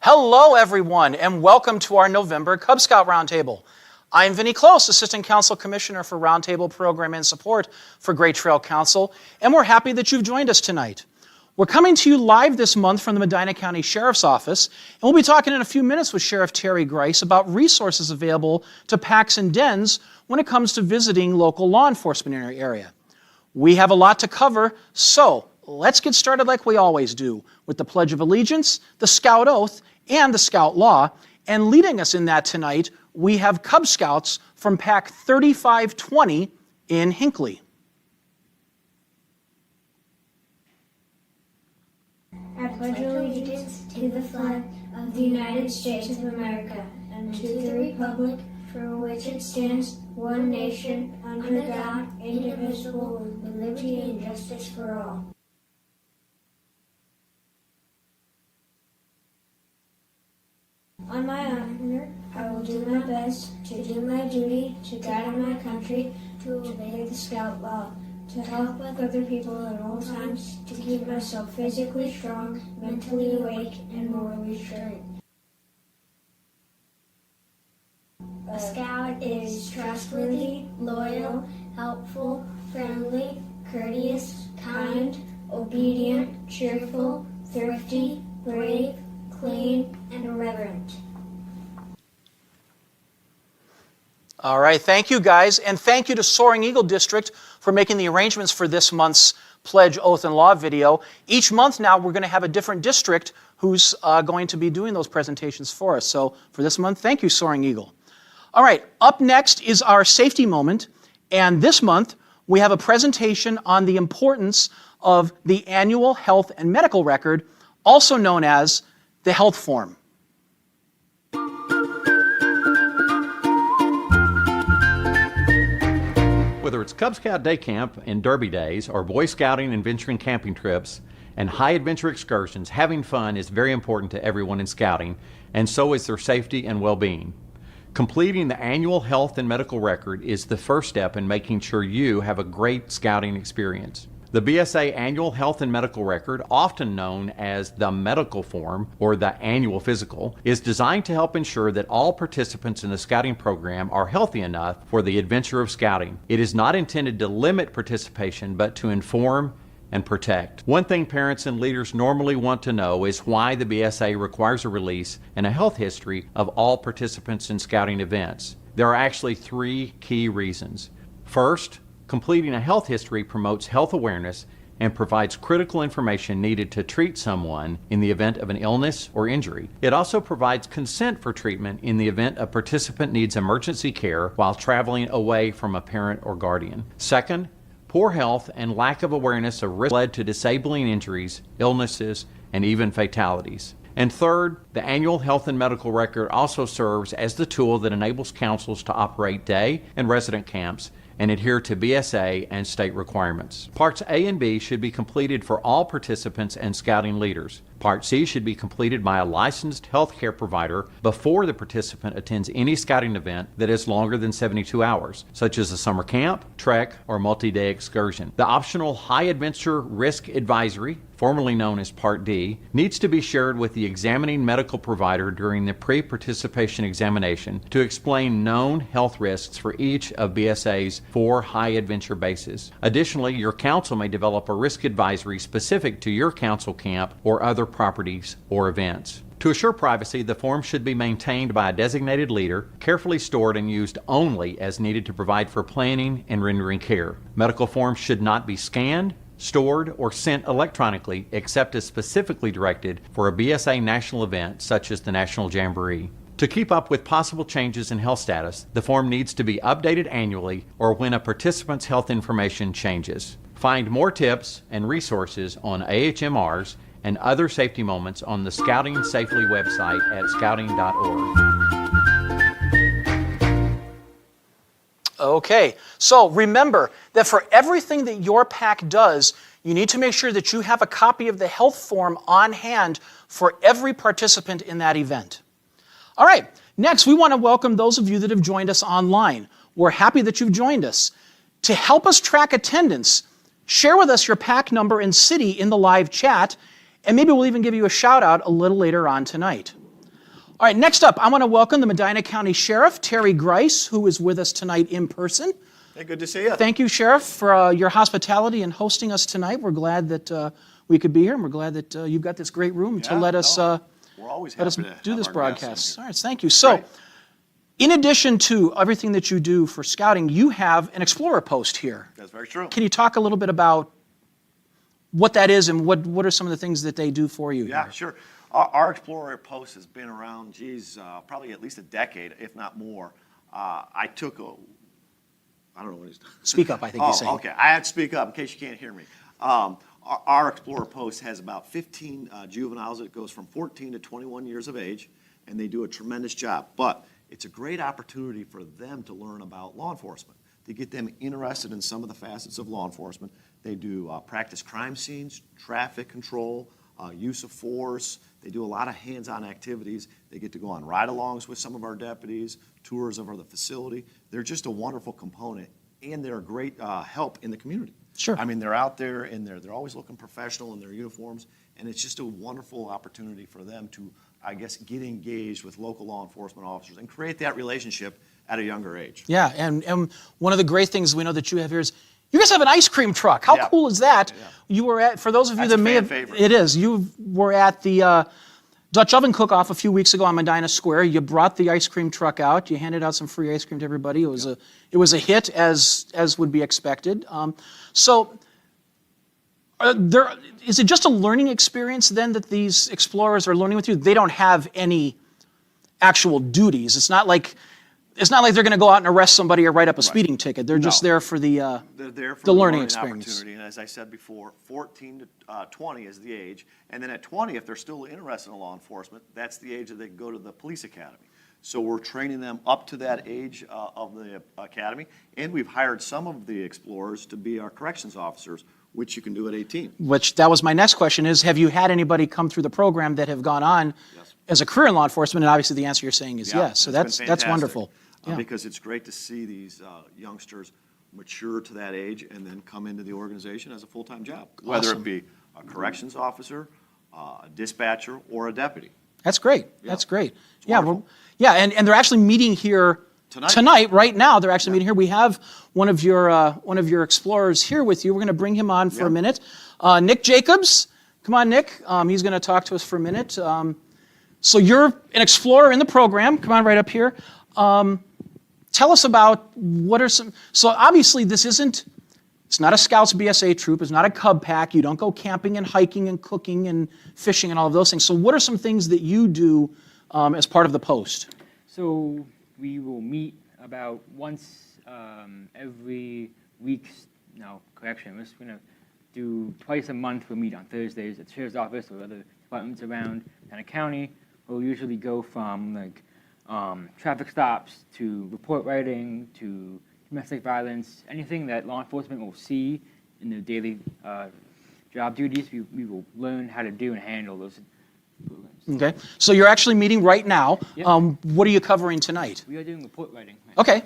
Hello, everyone, and welcome to our November Cub Scout Roundtable. I'm Vinny Close, Assistant Council Commissioner for Roundtable Program and Support for Great Trail Council, and we're happy that you've joined us tonight. We're coming to you live this month from the Medina County Sheriff's Office, and we'll be talking in a few minutes with Sheriff Terry Grice about resources available to packs and dens when it comes to visiting local law enforcement in our area. We have a lot to cover, so let's get started like we always do, with the Pledge of Allegiance, the Scout Oath, and the Scout Law. And leading us in that tonight, we have Cub Scouts from Pack 3520 in Hinckley. I pledge allegiance to the flag of the United States of America and to the republic for which it stands, one nation, under God, indivisible, with liberty and justice for all. On my honor, I will do my best to do my duty to guide my country, to obey the Scout Law, to help with other people at all times, to keep myself physically strong, mentally awake, and morally straight. A Scout is trustworthy, loyal, helpful, friendly, courteous, kind, obedient, cheerful, thrifty, brave, clean, and irreverent. All right, thank you guys, and thank you to Soaring Eagle District for making the arrangements for this month's Pledge, Oath, and Law video. Each month now we're going to have a different district who's going to be doing those presentations for us. So for this month, thank you, Soaring Eagle. All right, up next is our safety moment, and this month we have a presentation on the importance of the annual health and medical record, also known as the health form. Whether it's Cub Scout Day Camp and Derby Days, or Boy Scouting and venturing camping trips, and high adventure excursions, having fun is very important to everyone in Scouting, and so is their safety and well-being. Completing the annual health and medical record is the first step in making sure you have a great Scouting experience. The BSA Annual Health and Medical Record, often known as the medical form or the annual physical, is designed to help ensure that all participants in the Scouting program are healthy enough for the adventure of Scouting. It is not intended to limit participation, but to inform and protect. One thing parents and leaders normally want to know is why the BSA requires a release and a health history of all participants in Scouting events. There are actually three key reasons. First, completing a health history promotes health awareness and provides critical information needed to treat someone in the event of an illness or injury. It also provides consent for treatment in the event a participant needs emergency care while traveling away from a parent or guardian. Second, poor health and lack of awareness of risk led to disabling injuries, illnesses, and even fatalities. And third, the annual health and medical record also serves as the tool that enables councils to operate day and resident camps and adhere to BSA and state requirements. Parts A and B should be completed for all participants and Scouting leaders. Part C should be completed by a licensed healthcare provider before the participant attends any Scouting event that is longer than 72 hours, such as a summer camp, trek, or multi-day excursion. The optional High Adventure Risk Advisory, formerly known as Part D, needs to be shared with the examining medical provider during the pre-participation examination to explain known health risks for each of BSA's 4 high-adventure bases. Additionally, your council may develop a risk advisory specific to your council camp or other properties or events. To assure privacy, the form should be maintained by a designated leader, carefully stored and used only as needed to provide for planning and rendering care. Medical forms should not be scanned, stored, or sent electronically except as specifically directed for a BSA national event such as the National Jamboree. To keep up with possible changes in health status, the form needs to be updated annually or when a participant's health information changes. Find more tips and resources on AHMRs and other safety moments on the Scouting Safely website at scouting.org. Okay, so remember that for everything that your pack does, you need to make sure that you have a copy of the health form on hand for every participant in that event. All right, next we want to welcome those of you that have joined us online. We're happy that you've joined us. To help us track attendance, share with us your pack number and city in the live chat, and maybe we'll even give you a shout out a little later on tonight. All right, next up, I want to welcome the Medina County Sheriff, Terry Grice, who is with us tonight in person. Hey, good to see you. Thank you, Sheriff, for your hospitality and hosting us tonight. We're glad that we could be here, and we're glad that you've got this great room to let us we're always let us happy to do have this our broadcast. guests in All right, thank you. So, Great. in addition to everything that you do for scouting, you have an Explorer Post here. That's very true. Can you talk a little bit about what that is and what are some of the things that they do for you Yeah, here? sure. Our Explorer Post has been around, probably at least a decade, if not more. I took I don't know what he's doing. Speak up, I think he's saying. Okay. I had to speak up in case you can't hear me. Our Explorer Post has about 15 juveniles. It goes from 14 to 21 years of age, and they do a tremendous job. But it's a great opportunity for them to learn about law enforcement, to get them interested in some of the facets of law enforcement. They do practice crime scenes, traffic control, use of force. They do a lot of hands-on activities. They get to go on ride-alongs with some of our deputies, tours of the facility. They're just a wonderful component, and they're a great help in the community. Sure. I mean, they're out there, and they're always looking professional in their uniforms, and it's just a wonderful opportunity for them to, I guess, get engaged with local law enforcement officers and create that relationship at a younger age. Yeah, and one of the great things we know that you have here is you guys have an ice cream truck. How Yeah. cool is that? Yeah. You were at, for those of you That's that a may fan have, favorite. it is, you were at the Dutch Oven Cook-Off a few weeks ago on Medina Square. You brought the ice cream truck out. You handed out some free ice cream to everybody. It was a hit, as would be expected. Is it just a learning experience then that these explorers are learning with you? They don't have any actual duties. It's not like they're going to go out and arrest somebody or write up a speeding ticket. They're just No. there for the They're there for the learning experience. opportunity, and as I said before, 14 to 20 is the age, and then at 20, if they're still interested in law enforcement, that's the age that they go to the police academy. So we're training them up to that age of the academy, and we've hired some of the explorers to be our corrections officers, which you can do at 18. Which that was my next question is, have you had anybody come through the program that have gone on Yes. as a career in law enforcement? And obviously the answer you're saying is Yeah, yes. So it's been that's fantastic, wonderful. Yeah. Because it's great to see these youngsters mature to that age and then come into the organization as a full-time job, whether Awesome. it be a corrections officer, a dispatcher, or a deputy. That's great. Yeah. That's great. It's Yeah, wonderful. and they're actually meeting here Tonight. right now. They're actually meeting here. We have one of your explorers here with you. We're going to bring him on for a Yeah. minute. Nick Jacobs, come on, Nick. He's going to talk to us for a minute. So you're an explorer in the program. Come on, right up here. Tell us about what are some. So obviously, it's not a Scouts BSA troop. It's not a Cub Pack. You don't go camping and hiking and cooking and fishing and all of those things. So what are some things that you do as part of the post? So we will meet about once every week. No, correction. We're just going to do twice a month. We'll meet on Thursdays at the Sheriff's Office or other departments around Medina County. We'll usually go from traffic stops to report writing to domestic violence, anything that law enforcement will see in their daily job duties. We will learn how to do and handle those programs. Okay. So you're actually meeting right now. Yep. What are you covering tonight? We are doing report writing. Right. Okay.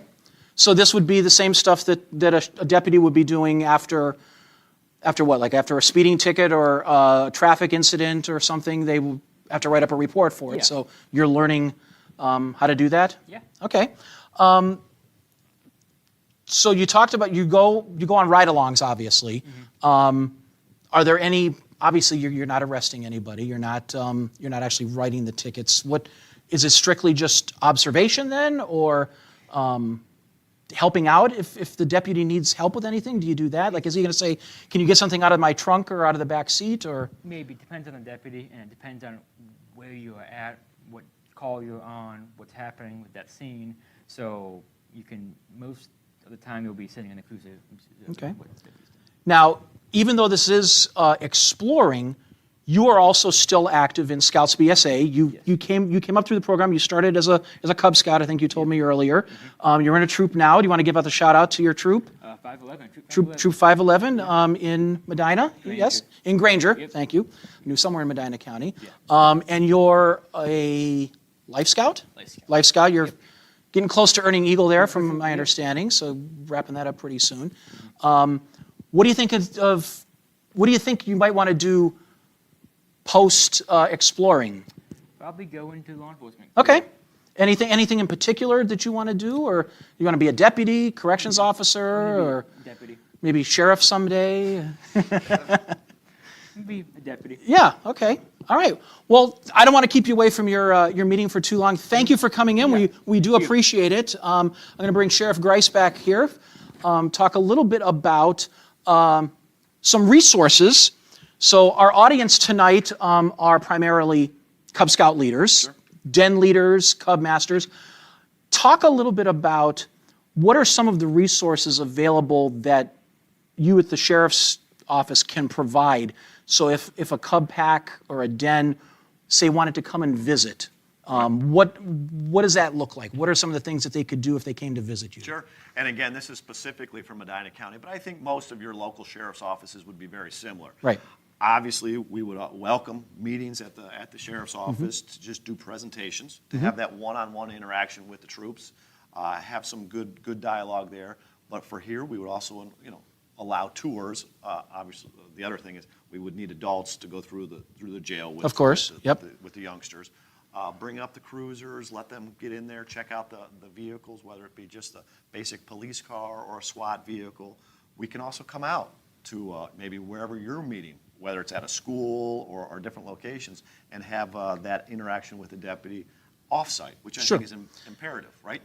So this would be the same stuff that a deputy would be doing after what? Like after a speeding ticket or a traffic incident or something, they will have to write up a report for it. Yeah. So you're learning how to do that? Yeah. Okay. So you talked about you go on ride-alongs, obviously. Mm-hmm. Are there any? Obviously, you're not arresting anybody. You're not actually writing the tickets. What is it? Strictly just observation then, or helping out if the deputy needs help with anything? Do you do that? Like, is he going to say, "Can you get something out of my trunk or out of the back seat?" Or Maybe. Depends on the deputy, and it depends on where you are at, what call you're on, what's happening with that scene. So you can, most of the time, you'll be sitting in the cruiser. Okay. Now, even though this is exploring, you are also still active in Scouts BSA. You came up through the program. You started as a Cub Scout, I think you told me earlier. You're in a troop now. Do you want to give out a shout out to your troop? 511. Troop 511 in Medina, Granger. yes? In Granger, Yep. thank you. I knew somewhere in Medina County. Yeah. And you're a Life Scout? Life Scout. Life Scout. You're getting close to earning Eagle there from my understanding, so wrapping that up pretty soon. What do you think what do you think you might want to do post-exploring? Probably go into law enforcement. Okay. Anything in particular that you want to do, or you want to be a deputy, corrections officer, or Deputy. maybe sheriff someday? Be a deputy. Yeah, okay. All right. Well, I don't want to keep you away from your meeting for too long. Thank you for coming in. We do appreciate it. I'm going to bring Sheriff Grice back here, talk a little bit about some resources. So our audience tonight are primarily Cub Scout leaders, den leaders, Cub masters. Talk a little bit about what are some of the resources available that you at the Sheriff's Office can provide. So if a Cub pack or a den, say, wanted to come and visit, what does that look like? What are some of the things that they could do if they came to visit you? Sure. And again, this is specifically for Medina County, but I think most of your local sheriff's offices would be very similar. Right. Obviously, we would welcome meetings at the sheriff's office to just do presentations, to have that one-on-one interaction with the troops, have some good dialogue there. But for here, we would also, allow tours. Obviously, the other thing is we would need adults to go through the jail with, of course, with the youngsters. Bring up the cruisers, let them get in there, check out the vehicles, whether it be just a basic police car or a SWAT vehicle. We can also come out to maybe wherever you're meeting, whether it's at a school or different locations, and have that interaction with the deputy off-site, which I think is imperative, right?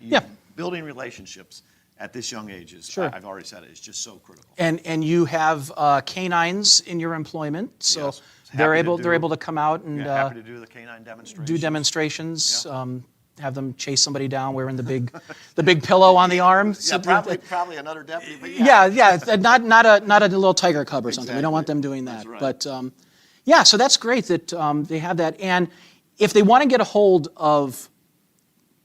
Building relationships at this young age is, I've already said it, is just so critical. And you have canines in your employment, so Yes. they're able to come out and happy to do the canine demonstrations. do demonstrations. Have them chase somebody down wearing the big pillow on the arm. Yeah, probably another deputy. But not a little tiger cub or something. We don't want them doing that. That's right. But so that's great that they have that. And if they want to get a hold of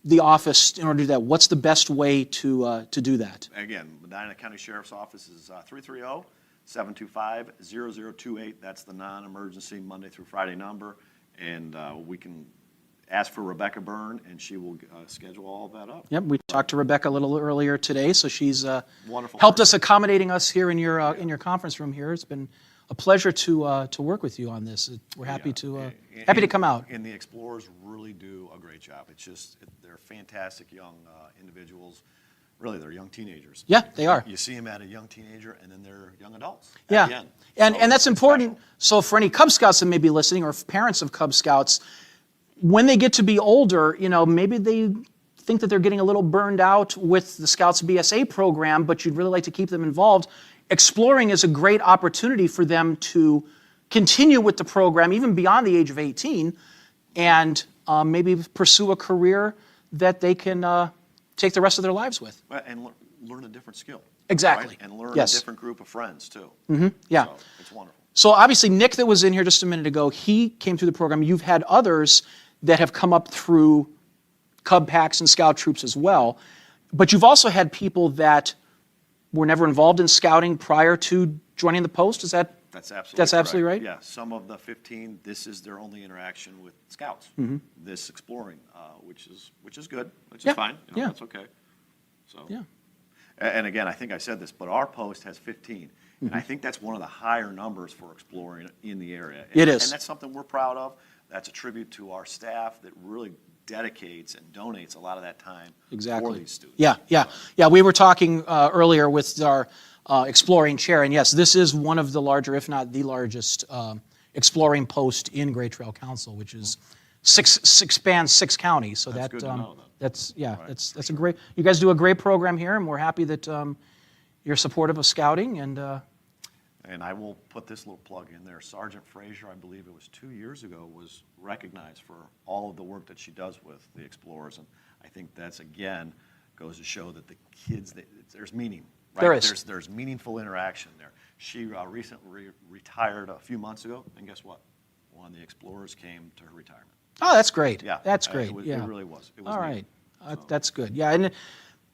the office in order to do that, what's the best way to do that? Again, Medina County Sheriff's Office is 330-725-0028. That's the non-emergency Monday through Friday number. And we can ask for Rebecca Byrne, and she will schedule all of that up. Yep, we talked to Rebecca a little earlier today, so she's Wonderful helped person. us accommodating us here in your conference room here. It's been a pleasure to work with you on this. We're happy to come out. And the Explorers really do a great job. It's just, they're fantastic young individuals. Really, they're young teenagers. Yeah, they are. You see them at a young teenager, and then they're young adults at the Yeah, end. and that's important. Special. So for any Cub Scouts that may be listening, or parents of Cub Scouts, when they get to be older, maybe they think that they're getting a little burned out with the Scouts BSA program, but you'd really like to keep them involved. Exploring is a great opportunity for them to continue with the program even beyond the age of 18 and maybe pursue a career that they can take the rest of their lives with. And learn a different skill. Exactly. Right? And learn Yes. a different group of friends, too. Yeah. So it's wonderful. So obviously Nick that was in here just a minute ago, he came through the program. You've had others that have come up through Cub packs and Scout troops as well. But you've also had people that were never involved in scouting prior to joining the post. Is that? That's absolutely That's absolutely correct. right? Yeah, some of the 15, this is their only interaction with Scouts. This exploring, which is good, which Yeah, is fine. yeah. That's okay. So. Yeah. And again, I think I said this, but our post has 15. And I think that's one of the higher numbers for exploring in the area. It is. And that's something we're proud of. That's a tribute to our staff that really dedicates and donates a lot of that time for these students. Yeah. We were talking earlier with our exploring chair, and yes, this is one of the larger, if not the largest, exploring post in Great Trail Council, which is spans 6 counties. So That's good to know, then. That's a great. You guys do a great program here, and we're happy that you're supportive of scouting And I will put this little plug in there. Sergeant Frazier, I believe it was 2 years ago, was recognized for all of the work that she does with the Explorers. And I think that's, again, goes to show that the kids, there's meaning. Right? There is. There's meaningful interaction there. She recently retired a few months ago, and guess what? One of the Explorers came to her retirement. Oh, that's great. Yeah. That's great. It yeah. really was. It was All neat. right. That's good. Yeah, and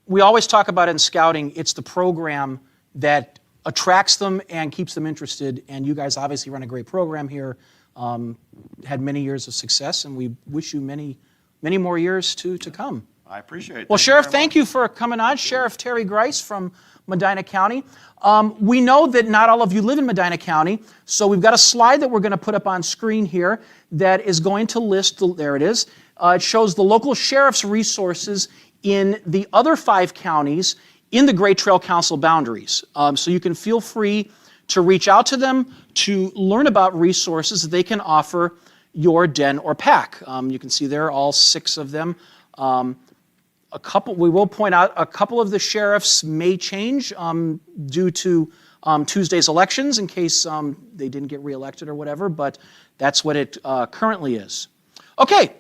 we always talk about in scouting, it's the program that attracts them and keeps them interested, and you guys obviously run a great program here, had many years of success, and we wish you many more years to come. I appreciate it. Well, Sheriff, thank you for coming on. Sheriff Terry Grice from Medina County. We know that not all of you live in Medina County, so we've got a slide that we're going to put up on screen here that is going to list, there it is, it shows the local sheriff's resources in the other 5 counties in the Great Trail Council boundaries. So you can feel free to reach out to them to learn about resources that they can offer your den or pack. You can see there all 6 of them. We will point out a couple of the sheriffs may change due to Tuesday's elections in case they didn't get reelected or whatever, but that's what it currently is. Okay,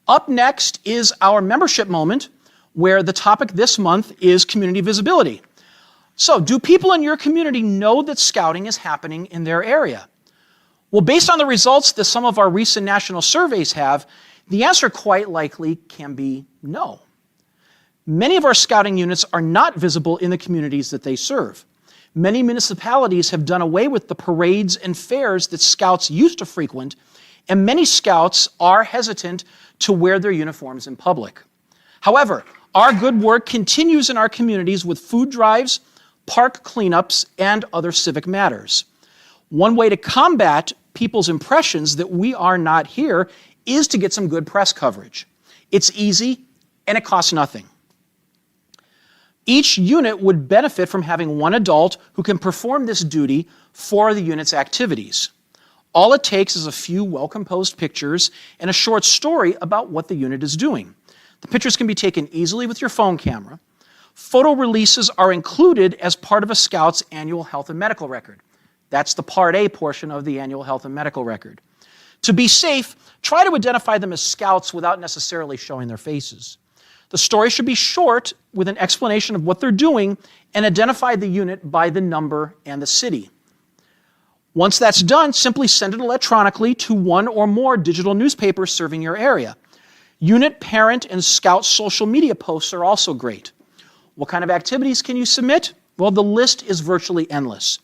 up next is our membership moment, where the topic this month is community visibility. So, do people in your community know that scouting is happening in their area? Well, based on the results that some of our recent national surveys have, the answer quite likely can be no. Many of our scouting units are not visible in the communities that they serve. Many municipalities have done away with the parades and fairs that scouts used to frequent, and many scouts are hesitant to wear their uniforms in public. However, our good work continues in our communities with food drives, park cleanups, and other civic matters. One way to combat people's impressions that we are not here is to get some good press coverage. It's easy and it costs nothing. Each unit would benefit from having one adult who can perform this duty for the unit's activities. All it takes is a few well-composed pictures and a short story about what the unit is doing. The pictures can be taken easily with your phone camera. Photo releases are included as part of a scout's annual health and medical record. That's the Part A portion of the annual health and medical record. To be safe, try to identify them as scouts without necessarily showing their faces. The story should be short with an explanation of what they're doing and identify the unit by the number and the city. Once that's done, simply send it electronically to one or more digital newspapers serving your area. Unit, parent, and scout social media posts are also great. What kind of activities can you submit? Well, the list is virtually endless.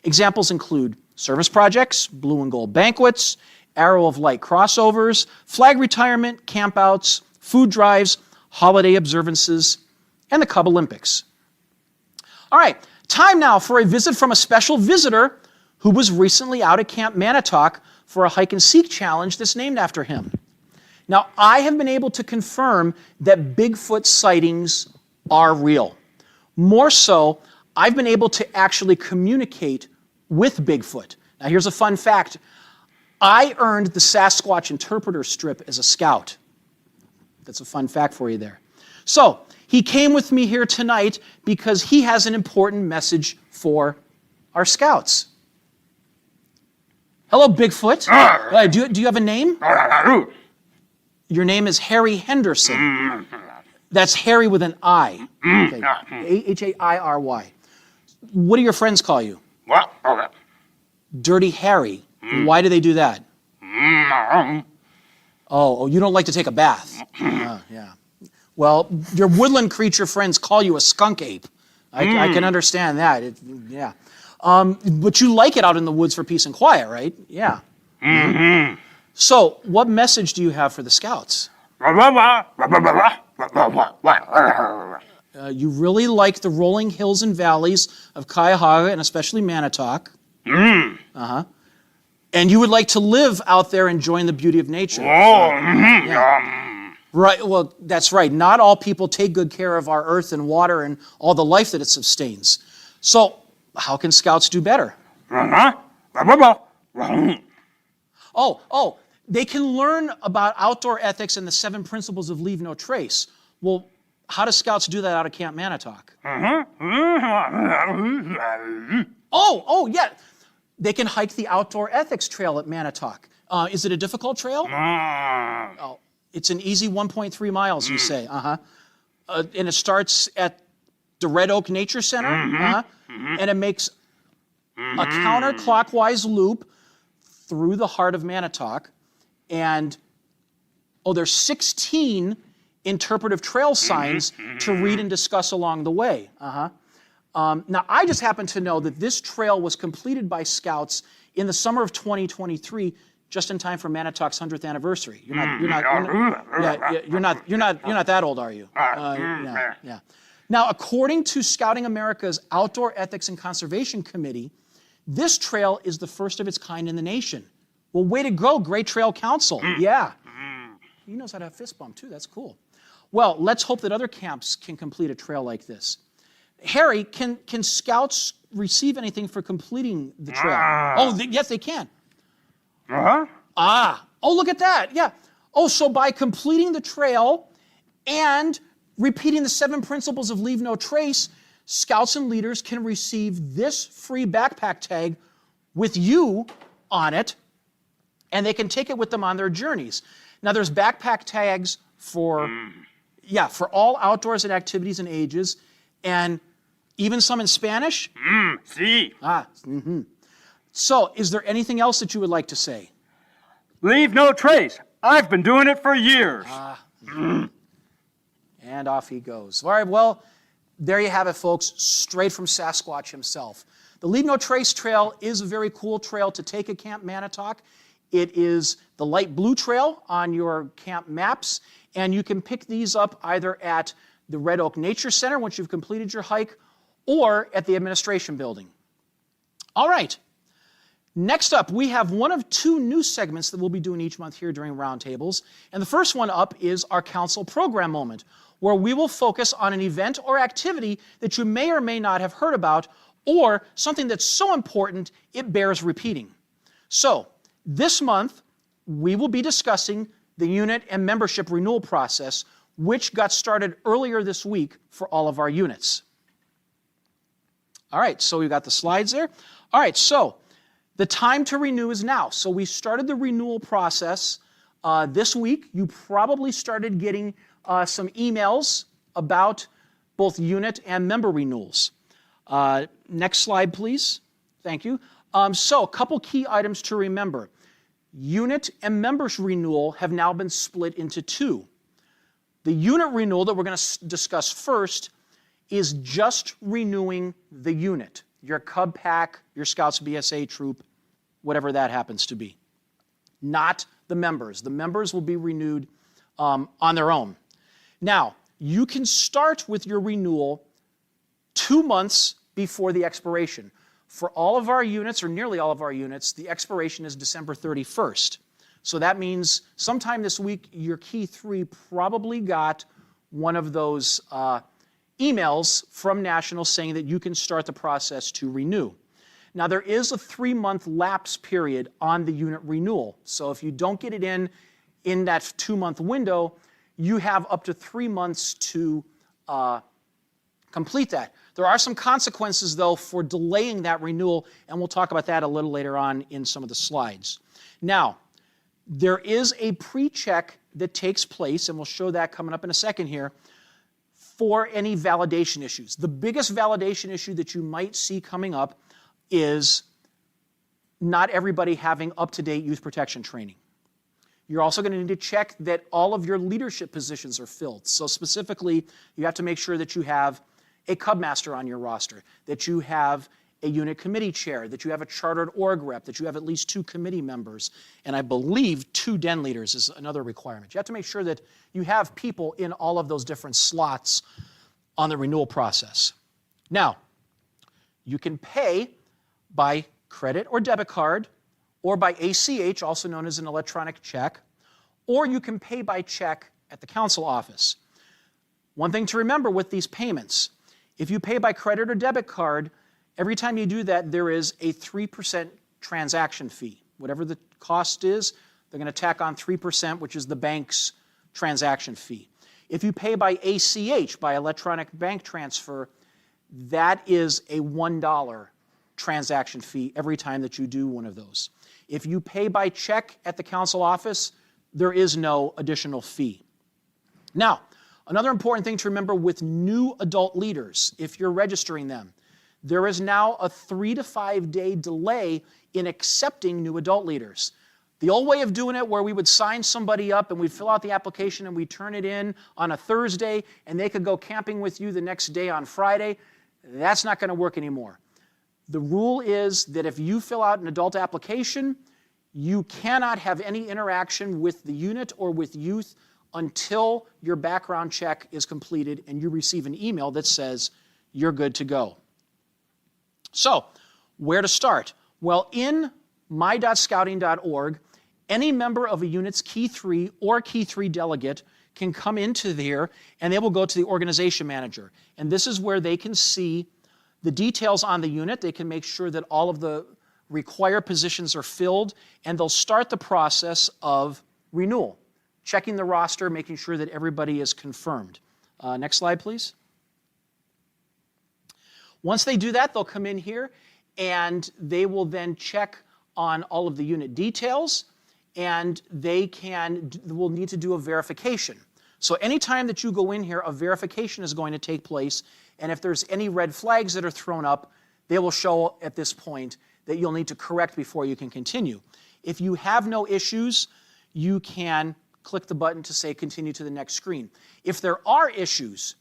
Examples include service projects, blue and gold banquets, Arrow of Light crossovers, flag retirement, campouts, food drives, holiday observances, and the Cub Olympics. All right, time now for a visit from a special visitor who was recently out at Camp Manatoc for a hike and seek challenge that's named after him. Now, I have been able to confirm that Bigfoot sightings are real. More so, I've been able to actually communicate with Bigfoot. Now, here's a fun fact. I earned the Sasquatch interpreter strip as a scout. That's a fun fact for you there. So, he came with me here tonight because he has an important message for our scouts. Hello, Bigfoot. Do you have a name? Your name is Harry Henderson. That's Harry with an I. Okay. H-A-I-R-Y. What do your friends call you? Dirty Harry. Why do they do that? Oh, you don't like to take a bath. Yeah. Well, your woodland creature friends call you a skunk ape. I can understand that. Yeah. But you like it out in the woods for peace and quiet, right? Yeah. Mm-hmm. So, what message do you have for the scouts? You really like the rolling hills and valleys of Cuyahoga and especially Manatoc. Uh-huh. And you would like to live out there enjoying the beauty of nature. Yeah. Right, well, that's right. Not all people take good care of our earth and water and all the life that it sustains. So, how can scouts do better? Oh, they can learn about outdoor ethics and the 7 principles of leave no trace. Well, how do scouts do that out of Camp Manatoc? Oh, yeah. They can hike the outdoor ethics trail at Manatoc. Is it a difficult trail? Oh, it's an easy 1.3 miles, you say. And it starts at the Red Oak Nature Center. And it makes a counterclockwise loop through the heart of Manatoc. And, there's 16 interpretive trail signs to read and discuss along the way. Now, I just happen to know that this trail was completed by scouts in the summer of 2023 just in time for Manatoc's 100th anniversary. You're not that old, are you? Yeah. Now, according to Scouting America's Outdoor Ethics and Conservation Committee, this trail is the first of its kind in the nation. Well, way to go, Great Trail Council. Yeah. He knows how to have fist bump, too. That's cool. Well, let's hope that other camps can complete a trail like this. Harry, can Scouts receive anything for completing the trail? Yes, they can. Oh, look at that. Yeah. Oh, so by completing the trail and repeating the 7 principles of leave no trace, Scouts and leaders can receive this free backpack tag with you on it, and they can take it with them on their journeys. Now, there's backpack tags for all outdoors and activities and ages, and even some in Spanish. Sí. So, is there anything else that you would like to say? Leave no trace. I've been doing it for years. And off he goes. All right, well, there you have it, folks, straight from Sasquatch himself. The Leave No Trace Trail is a very cool trail to take at Camp Manatoc. It is the light blue trail on your camp maps, and you can pick these up either at the Red Oak Nature Center once you've completed your hike, or at the administration building. All right. Next up, we have one of 2 new segments that we'll be doing each month here during roundtables. And the first one up is our council program moment, where we will focus on an event or activity that you may or may not have heard about, or something that's so important it bears repeating. So, this month, we will be discussing the unit and membership renewal process, which got started earlier this week for all of our units. All right, so we've got the slides there. All right, so the time to renew is now. So we started the renewal process this week. You probably started getting some emails about both unit and member renewals. Next slide, please. Thank you. So a couple key items to remember. Unit and members renewal have now been split into 2. The unit renewal that we're going to discuss first is just renewing the unit, your Cub Pack, your Scouts BSA troop, whatever that happens to be, not the members. The members will be renewed on their own. Now, you can start with your renewal 2 months before the expiration. For all of our units, or nearly all of our units, the expiration is December 31st. So that means sometime this week, your Key 3 probably got one of those emails from National saying that you can start the process to renew. Now, there is a 3-month lapse period on the unit renewal. So if you don't get it in that 2-month window, you have up to 3 months to complete that. There are some consequences, though, for delaying that renewal, and we'll talk about that a little later on in some of the slides. Now, there is a pre-check that takes place, and we'll show that coming up in a second here, for any validation issues. The biggest validation issue that you might see coming up is not everybody having up-to-date youth protection training. You're also going to need to check that all of your leadership positions are filled. So specifically, you have to make sure that you have a Cub Master on your roster, that you have a unit committee chair, that you have a chartered org rep, that you have at least 2 committee members, and I believe 2 den leaders is another requirement. You have to make sure that you have people in all of those different slots on the renewal process. Now, you can pay by credit or debit card, or by ACH, also known as an electronic check, or you can pay by check at the council office. One thing to remember with these payments, if you pay by credit or debit card, every time you do that, there is a 3% transaction fee. Whatever the cost is, they're going to tack on 3%, which is the bank's transaction fee. If you pay by ACH, by electronic bank transfer, that is a $1 transaction fee every time that you do one of those. If you pay by check at the council office, there is no additional fee. Now, another important thing to remember with new adult leaders, if you're registering them, there is now a 3 to 5 day delay in accepting new adult leaders. The old way of doing it, where we would sign somebody up and we'd fill out the application and we'd turn it in on a Thursday and they could go camping with you the next day on Friday, that's not going to work anymore. The rule is that if you fill out an adult application, You cannot have any interaction with the unit or with youth until your background check is completed and you receive an email that says you're good to go. So, where to start? Well, in my.scouting.org, any member of a unit's Key 3 or Key 3 delegate can come into there and they will go to the organization manager. And this is where they can see the details on the unit. They can make sure that all of the required positions are filled, and they'll start the process of renewal, checking the roster, making sure that everybody is confirmed. Next slide, please. Once they do that, they'll come in here and they will then check on all of the unit details, and they will need to do a verification. So anytime that you go in here, a verification is going to take place, and if there's any red flags that are thrown up, they will show at this point that you'll need to correct before you can continue. If you have no issues, you can click the button to say continue to the next screen. If there are issues,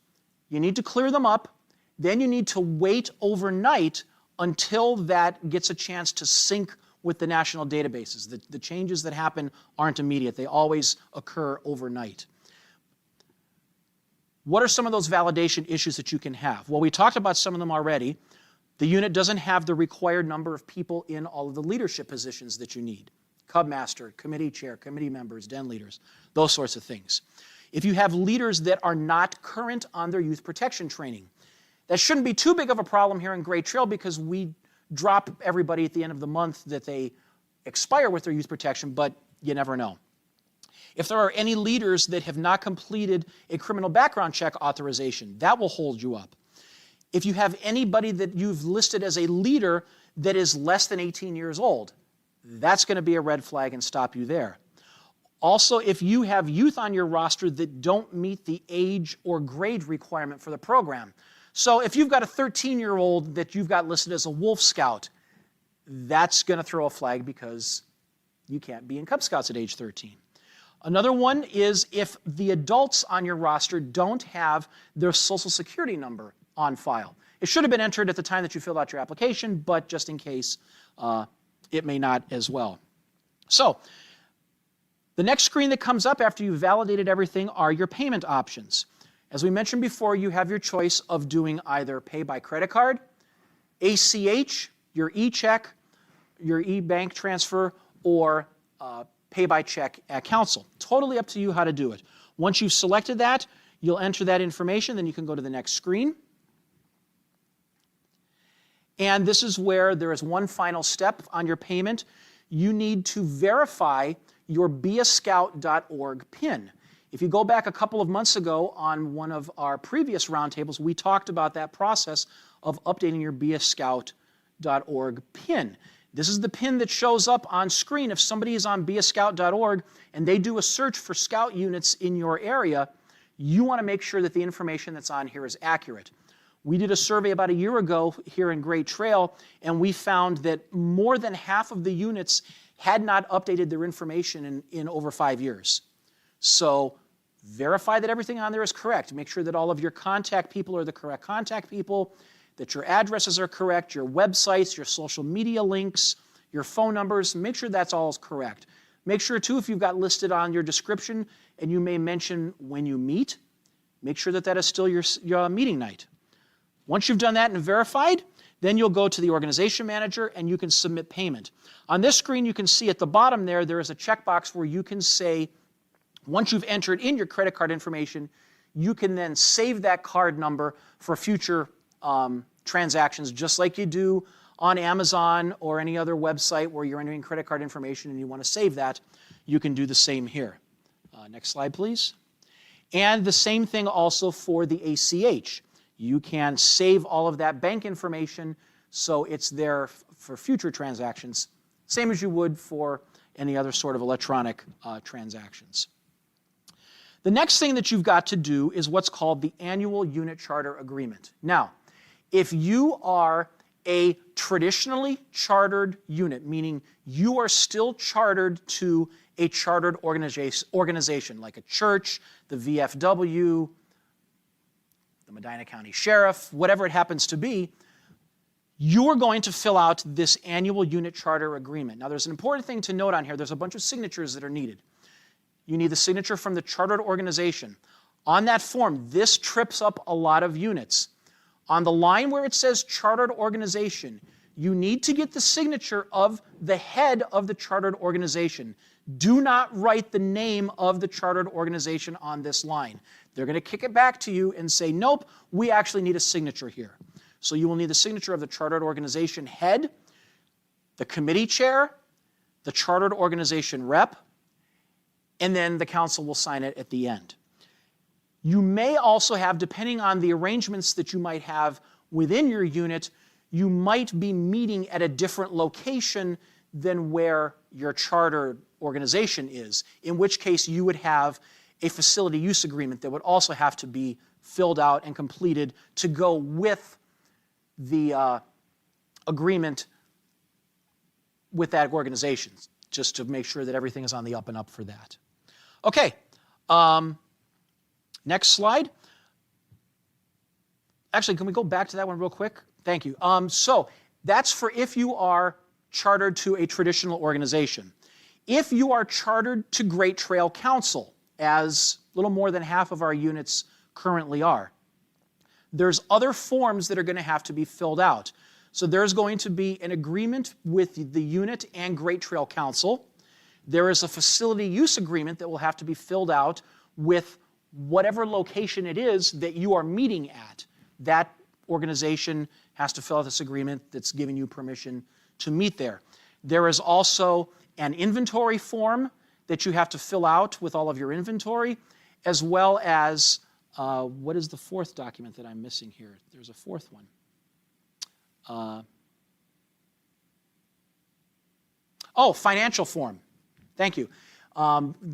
you need to clear them up, then you need to wait overnight until that gets a chance to sync with the national databases. The changes that happen aren't immediate. They always occur overnight. What are some of those validation issues that you can have? Well, we talked about some of them already. The unit doesn't have the required number of people in all of the leadership positions that you need. Cub master, committee chair, committee members, den leaders, those sorts of things. If you have leaders that are not current on their youth protection training, that shouldn't be too big of a problem here in Great Trail because we drop everybody at the end of the month that they expire with their youth protection, but you never know. If there are any leaders that have not completed a criminal background check authorization, that will hold you up. If you have anybody that you've listed as a leader that is less than 18 years old, that's going to be a red flag and stop you there. Also, if you have youth on your roster that don't meet the age or grade requirement for the program. So if you've got a 13-year-old that you've got listed as a Wolf Scout, that's going to throw a flag because you can't be in Cub Scouts at age 13. Another one is if the adults on your roster don't have their social security number on file. It should have been entered at the time that you filled out your application, but just in case, it may not as well. So, the next screen that comes up after you've validated everything are your payment options. As we mentioned before, you have your choice of doing either pay by credit card, ACH, your e-check, your e-bank transfer, or pay by check at council. Totally up to you how to do it. Once you've selected that, you'll enter that information, then you can go to the next screen. And this is where there is one final step on your payment. You need to verify your beascout.org PIN. If you go back a couple of months ago on one of our previous roundtables, we talked about that process of updating your beascout.org PIN. This is the PIN that shows up on screen if somebody is on beascout.org and they do a search for scout units in your area. You want to make sure that the information that's on here is accurate. We did a survey about a year ago here in Great Trail, and we found that more than half of the units had not updated their information in over 5 years. So verify that everything on there is correct. Make sure that all of your contact people are the correct contact people, that your addresses are correct, your websites, your social media links, your phone numbers. Make sure that's all correct. Make sure, too, if you've got listed on your description and you may mention when you meet, make sure that that is still your meeting night. Once you've done that and verified, then you'll go to the organization manager and you can submit payment. On this screen, you can see at the bottom there is a checkbox where you can say, once you've entered in your credit card information, you can then save that card number for future transactions, just like you do on Amazon or any other website where you're entering credit card information and you want to save that. You can do the same here. Next slide, please. And the same thing also for the ACH. You can save all of that bank information so it's there for future transactions, same as you would for any other sort of electronic transactions. The next thing that you've got to do is what's called the annual unit charter agreement. Now, if you are a traditionally chartered unit, meaning you are still chartered to a chartered organization like a church, the VFW, the Medina County Sheriff, whatever it happens to be, you are going to fill out this annual unit charter agreement. Now, there's an important thing to note on here. There's a bunch of signatures that are needed. You need the signature from the chartered organization. On that form, this trips up a lot of units. On the line where it says chartered organization, you need to get the signature of the head of the chartered organization. Do not write the name of the chartered organization on this line. They're going to kick it back to you and say, nope, we actually need a signature here. So you will need the signature of the chartered organization head, the committee chair, the chartered organization rep, and then the council will sign it at the end. You may also have, depending on the arrangements that you might have within your unit, you might be meeting at a different location than where your charter organization is, in which case you would have a facility use agreement that would also have to be filled out and completed to go with the agreement with that organization, just to make sure that everything is on the up and up for that. Okay, next slide. Actually, can we go back to that one real quick? Thank you. So that's for if you are chartered to a traditional organization. If you are chartered to Great Trail Council, as a little more than half of our units currently are, there's other forms that are going to have to be filled out. So there's going to be an agreement with the unit and Great Trail Council. There is a facility use agreement that will have to be filled out with whatever location it is that you are meeting at. That organization has to fill out this agreement that's giving you permission to meet there. There is also an inventory form that you have to fill out with all of your inventory, as well as, what is the fourth document that I'm missing here? There's a fourth one. Financial form. Thank you.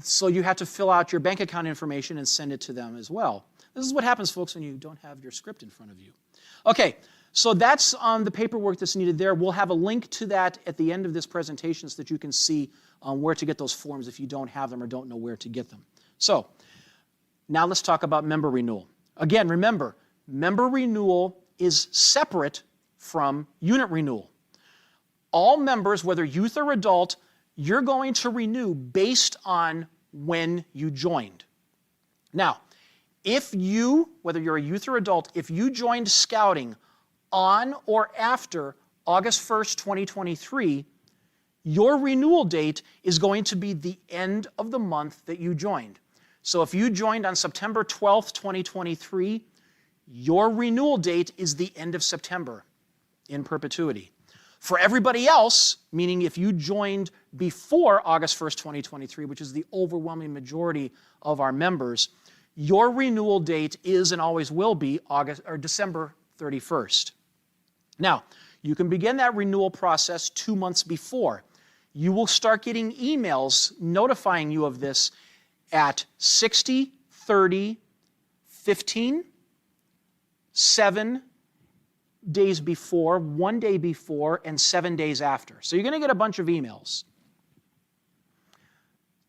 So you have to fill out your bank account information and send it to them as well. This is what happens, folks, when you don't have your script in front of you. Okay, so that's the paperwork that's needed there. We'll have a link to that at the end of this presentation so that you can see where to get those forms if you don't have them or don't know where to get them. So now let's talk about member renewal. Again, remember, member renewal is separate from unit renewal. All members, whether youth or adult, you're going to renew based on when you joined. Now, if you, whether you're a youth or adult, if you joined scouting on or after August 1st, 2023, your renewal date is going to be the end of the month that you joined. So if you joined on September 12th, 2023, your renewal date is the end of September in perpetuity. For everybody else, meaning if you joined before August 1st, 2023, which is the overwhelming majority of our members, your renewal date is and always will be December 31st. Now, you can begin that renewal process 2 months before. You will start getting emails notifying you of this at 60, 30, 15, 7 days before, 1 day before, and 7 days after. So you're going to get a bunch of emails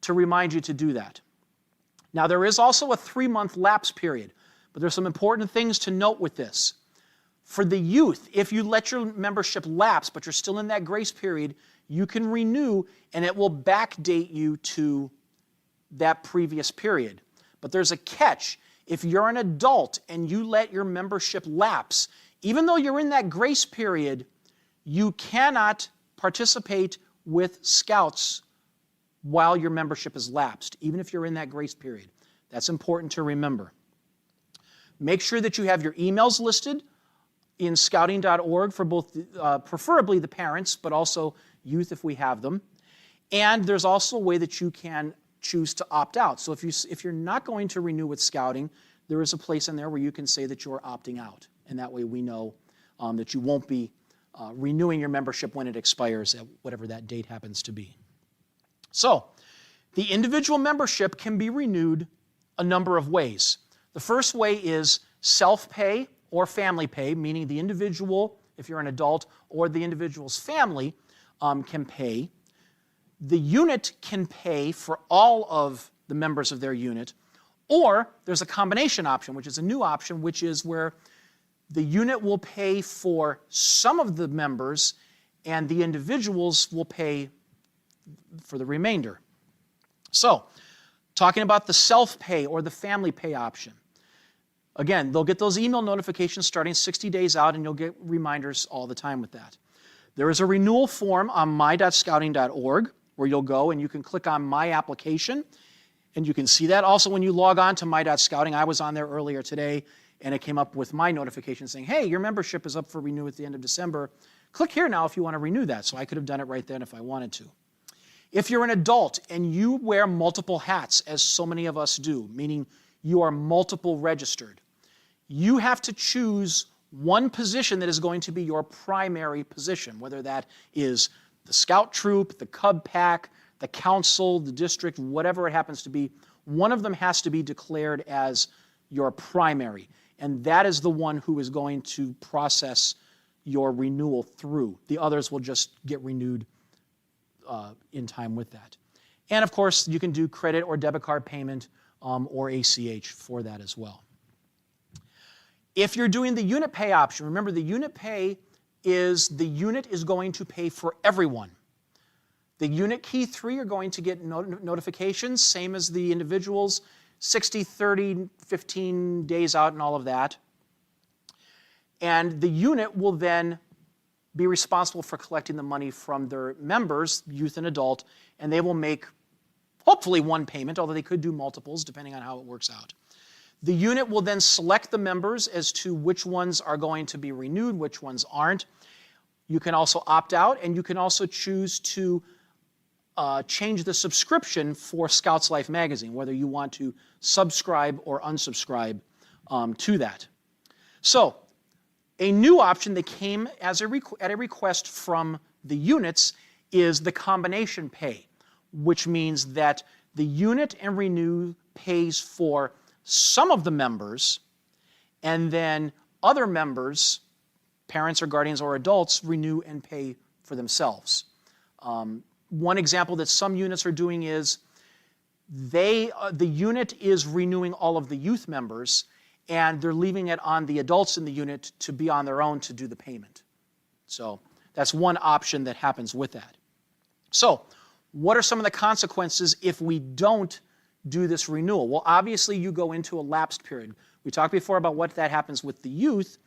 to remind you to do that. Now, there is also a 3-month lapse period, but there's some important things to note with this. For the youth, if you let your membership lapse, but you're still in that grace period, you can renew, and it will backdate you to that previous period. But there's a catch. If you're an adult and you let your membership lapse, even though you're in that grace period, you cannot participate with Scouts while your membership is lapsed, even if you're in that grace period. That's important to remember. Make sure that you have your emails listed in scouting.org for both, preferably the parents, but also youth if we have them. And there's also a way that you can choose to opt out. So if you're not going to renew with Scouting, there is a place in there where you can say that you're opting out. And that way we know that you won't be renewing your membership when it expires at whatever that date happens to be. So the individual membership can be renewed a number of ways. The first way is self-pay or family pay, meaning the individual, if you're an adult, or the individual's family can pay. The unit can pay for all of the members of their unit, or there's a combination option, which is a new option, which is where The unit will pay for some of the members, and the individuals will pay for the remainder. So, talking about the self-pay or the family pay option. Again, they'll get those email notifications starting 60 days out, and you'll get reminders all the time with that. There is a renewal form on my.scouting.org where you'll go and you can click on My Application, and you can see that. Also, when you log on to my.scouting, I was on there earlier today, and it came up with my notification saying, hey, your membership is up for renew at the end of December. Click here now if you want to renew that. So I could have done it right then if I wanted to. If you're an adult and you wear multiple hats, as so many of us do, meaning you are multiple registered, you have to choose one position that is going to be your primary position, whether that is the scout troop, the Cub Pack, the council, the district, whatever it happens to be. One of them has to be declared as your primary, and that is the one who is going to process your renewal through. The others will just get renewed in time with that. And of course, you can do credit or debit card payment or ACH for that as well. If you're doing the unit pay option, remember the unit pay is the unit is going to pay for everyone. The unit key 3 are going to get notifications, same as the individuals, 60, 30, 15 days out and all of that. And the unit will then be responsible for collecting the money from their members, youth and adult, and they will make hopefully one payment, although they could do multiples depending on how it works out. The unit will then select the members as to which ones are going to be renewed, which ones aren't. You can also opt out, and you can also choose to change the subscription for Scouts Life magazine, whether you want to subscribe or unsubscribe to that. So, a new option that came as at a request from the units is the combination pay, which means that the unit and renew pays for some of the members, and then other members, parents or guardians or adults, renew and pay for themselves. One example that some units are doing is the unit is renewing all of the youth members, and they're leaving it on the adults in the unit to be on their own to do the payment. So that's one option that happens with that. So what are some of the consequences if we don't do this renewal? Well, obviously you go into a lapsed period. We talked before about what that happens with the youth.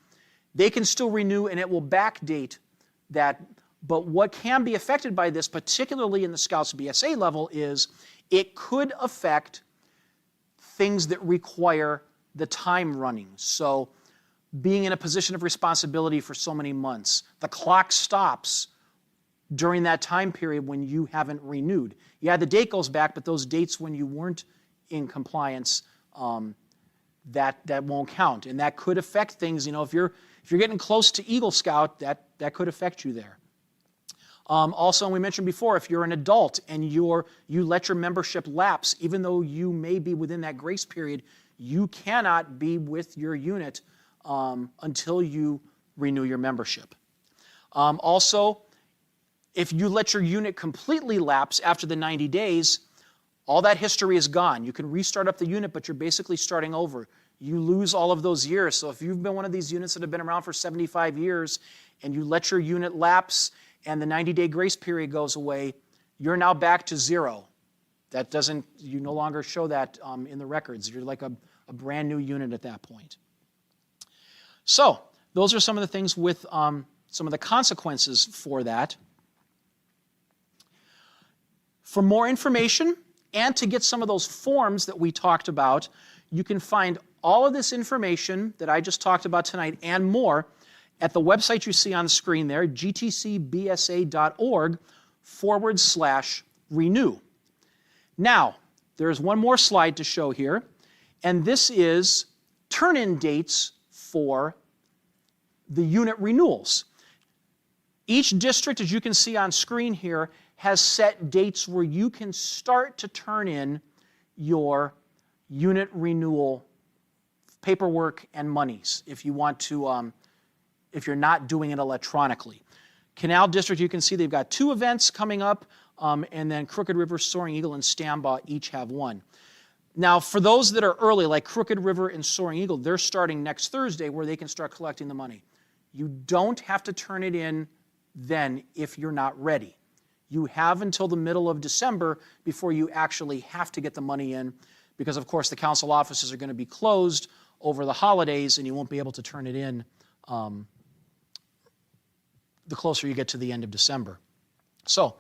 They can still renew and it will backdate that, but what can be affected by this, particularly in the Scouts BSA level, is it could affect things that require the time running. So being in a position of responsibility for so many months, the clock stops during that time period when you haven't renewed. Yeah, the date goes back, but those dates when you weren't in compliance, that won't count. And that could affect things, you know, if you're getting close to Eagle Scout, that could affect you there. Also, we mentioned before, if you're an adult and you let your membership lapse, even though you may be within that grace period, you cannot be with your unit until you renew your membership. Also, if you let your unit completely lapse after the 90 days, all that history is gone. You can restart up the unit, but you're basically starting over. You lose all of those years. So if you've been one of these units that have been around for 75 years and you let your unit lapse and the 90-day grace period goes away, you're now back to zero. That doesn't, you no longer show that in the records. You're like a brand new unit at that point. So those are some of the things with some of the consequences for that. For more information and to get some of those forms that we talked about, you can find all of this information that I just talked about tonight and more at the website you see on the screen there, gtcbsa.org/renew. Now, there's one more slide to show here, and this is turn-in dates for the unit renewals. Each district, as you can see on screen here, has set dates where you can start to turn in your unit renewal paperwork and monies if you want to, if you're not doing it electronically. Canal District, you can see they've got 2 events coming up, and then Crooked River, Soaring Eagle, and Stambaugh each have one. Now, for those that are early, like Crooked River and Soaring Eagle, they're starting next Thursday where they can start collecting the money. You don't have to turn it in then if you're not ready. You have until the middle of December before you actually have to get the money in because, of course, the council offices are going to be closed over the holidays and you won't be able to turn it in the closer you get to the end of December. So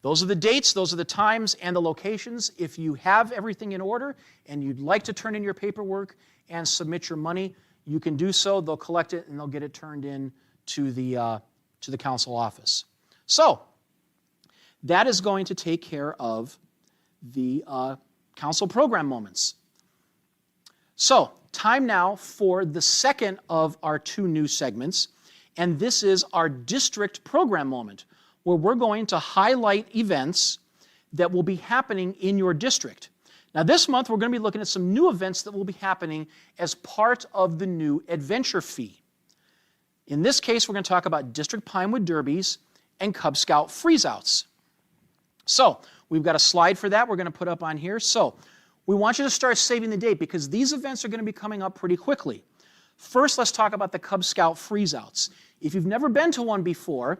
those are the dates, those are the times, and the locations. If you have everything in order and you'd like to turn in your paperwork and submit your money, you can do so. They'll collect it and they'll get it turned in to the council office. So that is going to take care of the council program moments. So time now for the second of our two new segments, and this is our district program moment, where we're going to highlight events that will be happening in your district. Now this month we're going to be looking at some new events that will be happening as part of the new adventure fee. In this case we're going to talk about District Pinewood Derbies and Cub Scout freeze-outs. So we've got a slide for that we're going to put up on here. So we want you to start saving the date because these events are going to be coming up pretty quickly. First, let's talk about the Cub Scout freeze-outs. If you've never been to one before,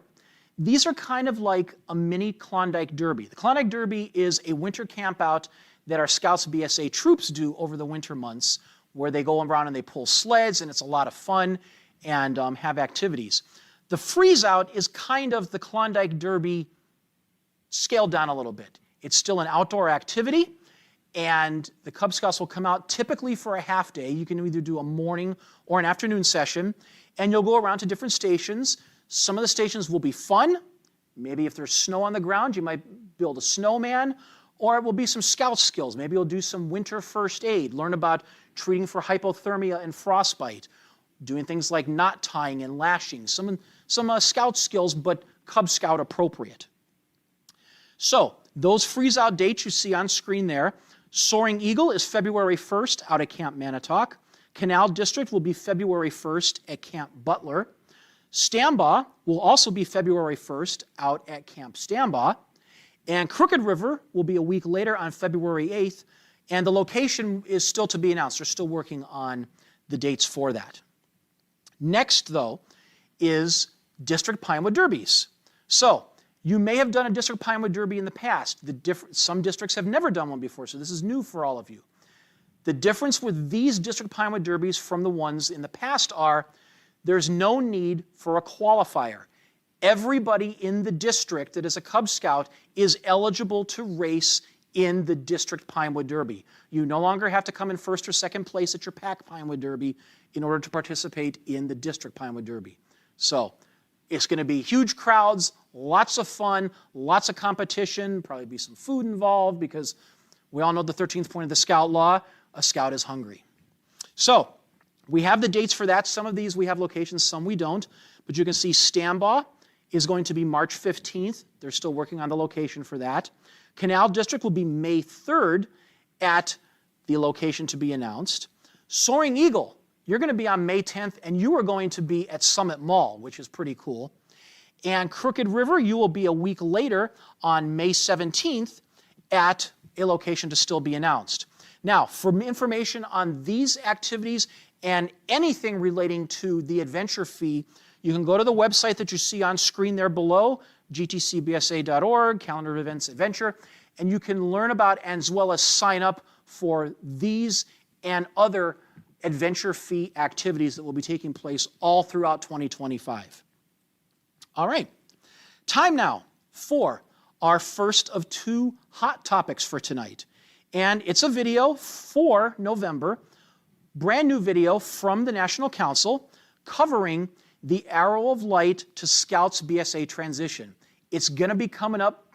these are kind of like a mini Klondike Derby. The Klondike Derby is a winter camp out that our Scouts BSA troops do over the winter months where they go around and they pull sleds and it's a lot of fun and have activities. The freeze-out is kind of the Klondike Derby scaled down a little bit. It's still an outdoor activity, and the Cub Scouts will come out typically for a half day. You can either do a morning or an afternoon session, and you'll go around to different stations. Some of the stations will be fun. Maybe if there's snow on the ground, you might build a snowman, or it will be some scout skills. Maybe you'll do some winter first aid, learn about treating for hypothermia and frostbite, doing things like knot tying and lashing, some scout skills, but Cub Scout appropriate. So those freeze-out dates you see on screen there. Soaring Eagle is February 1st out at Camp Manatoc. Canal District will be February 1st at Camp Butler. Stambaugh will also be February 1st out at Camp Stambaugh. And Crooked River will be a week later on February 8th. And the location is still to be announced. They're still working on the dates for that. Next, though, is District Pinewood Derbies. So you may have done a District Pinewood Derby in the past. Some districts have never done one before, so this is new for all of you. The difference with these District Pinewood Derbies from the ones in the past are there's no need for a qualifier. Everybody in the district that is a Cub Scout is eligible to race in the District Pinewood Derby. You no longer have to come in first or second place at your Pack Pinewood Derby in order to participate in the District Pinewood Derby. So it's going to be huge crowds, lots of fun, lots of competition, probably be some food involved because we all know the 13th point of the Scout Law, a Scout is hungry. So we have the dates for that. Some of these we have locations, some we don't. But you can see Stambaugh is going to be March 15th. They're still working on the location for that. Canal District will be May 3rd at the location to be announced. Soaring Eagle, you're going to be on May 10th, and you are going to be at Summit Mall, which is pretty cool. And Crooked River, you will be a week later on May 17th at a location to still be announced. Now, for information on these activities and anything relating to the adventure fee, you can go to the website that you see on screen there below, gtcbsa.org, calendar of events adventure, and you can learn about as well as sign up for these and other adventure fee activities that will be taking place all throughout 2025. All right, time now for our first of two hot topics for tonight. And it's a video for November, brand new video from the National Council covering the Arrow of Light to Scouts BSA transition. It's going to be coming up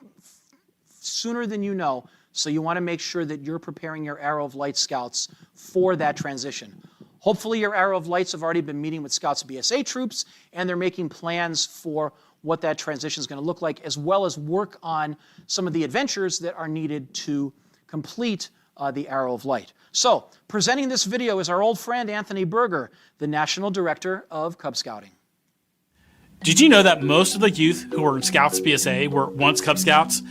sooner than you know, so you want to make sure that you're preparing your Arrow of Light Scouts for that transition. Hopefully your Arrow of Lights have already been meeting with Scouts BSA troops, and they're making plans for what that transition is going to look like, as well as work on some of the adventures that are needed to complete the Arrow of Light. So, presenting this video is our old friend Anthony Berger, the National Director of Cub Scouting. Did you know that most of the youth who were in Scouts BSA were once Cub Scouts?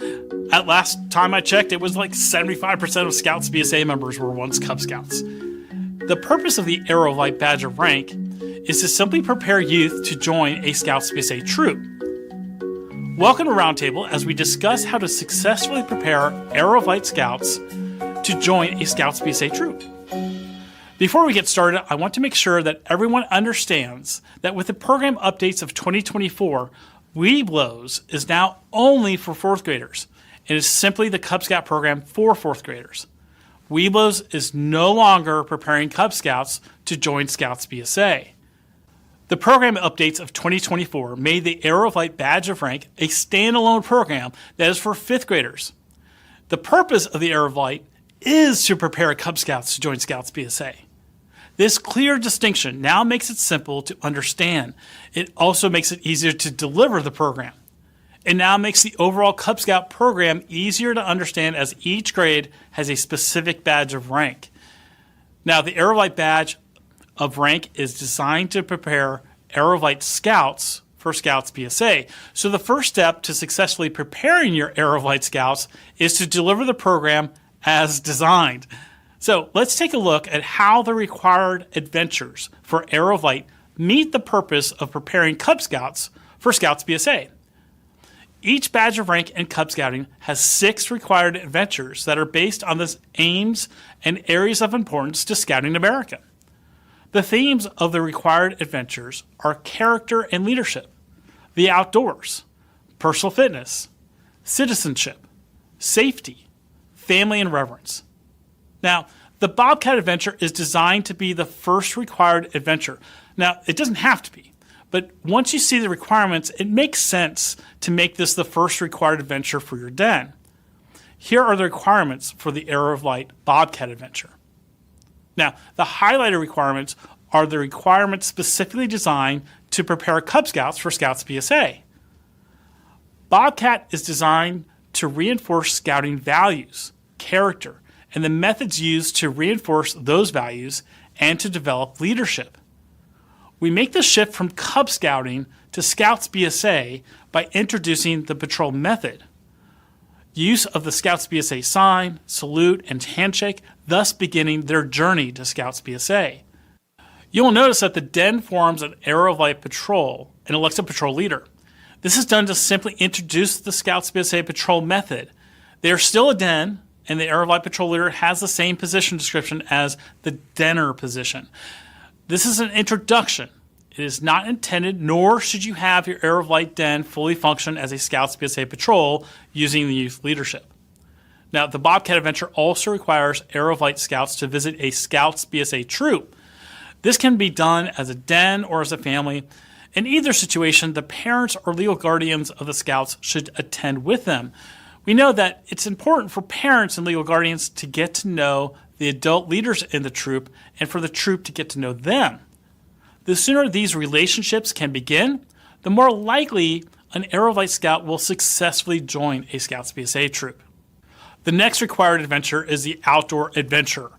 At last time I checked, it was like 75% of Scouts BSA members were once Cub Scouts. The purpose of the Arrow of Light Badge of Rank is to simply prepare youth to join a Scouts BSA troop. Welcome to Roundtable as we discuss how to successfully prepare Arrow of Light Scouts to join a Scouts BSA troop. Before we get started, I want to make sure that everyone understands that with the program updates of 2024, Weeblos is now only for 4th graders. It is simply the Cub Scout program for 4th graders. Weeblos is no longer preparing Cub Scouts to join Scouts BSA. The program updates of 2024 made the Arrow of Light Badge of Rank a standalone program that is for 5th graders. The purpose of the Arrow of Light is to prepare Cub Scouts to join Scouts BSA. This clear distinction now makes it simple to understand. It also makes it easier to deliver the program. It now makes the overall Cub Scout program easier to understand as each grade has a specific badge of rank. Now, the Arrow of Light Badge of Rank is designed to prepare Arrow of Light Scouts for Scouts BSA. So the first step to successfully preparing your Arrow of Light Scouts is to deliver the program as designed. So let's take a look at how the required adventures for Arrow of Light meet the purpose of preparing Cub Scouts for Scouts BSA. Each badge of rank in Cub Scouting has 6 required adventures that are based on the aims and areas of importance to Scouting America. The themes of the required adventures are character and leadership, the outdoors, personal fitness, citizenship, safety, family, and reverence. Now, the Bobcat adventure is designed to be the first required adventure. Now, it doesn't have to be, but once you see the requirements, it makes sense to make this the first required adventure for your den. Here are the requirements for the Arrow of Light Bobcat adventure. Now, the highlighted requirements are the requirements specifically designed to prepare Cub Scouts for Scouts BSA. Bobcat is designed to reinforce Scouting values, character, and the methods used to reinforce those values and to develop leadership. We make the shift from Cub Scouting to Scouts BSA by introducing the patrol method. Use of the Scouts BSA sign, salute, and handshake, thus beginning their journey to Scouts BSA. You will notice that the den forms an Arrow of Light patrol and elects a patrol leader. This is done to simply introduce the Scouts BSA patrol method. They are still a den, and the Arrow of Light patrol leader has the same position description as the denner position. This is an introduction. It is not intended, nor should you have your Arrow of Light den fully function as a Scouts BSA patrol using the youth leadership. Now, the Bobcat adventure also requires Arrow of Light Scouts to visit a Scouts BSA troop. This can be done as a den or as a family. In either situation, the parents or legal guardians of the Scouts should attend with them. We know that it's important for parents and legal guardians to get to know the adult leaders in the troop and for the troop to get to know them. The sooner these relationships can begin, the more likely an Arrow of Light Scout will successfully join a Scouts BSA troop. The next required adventure is the outdoor adventure.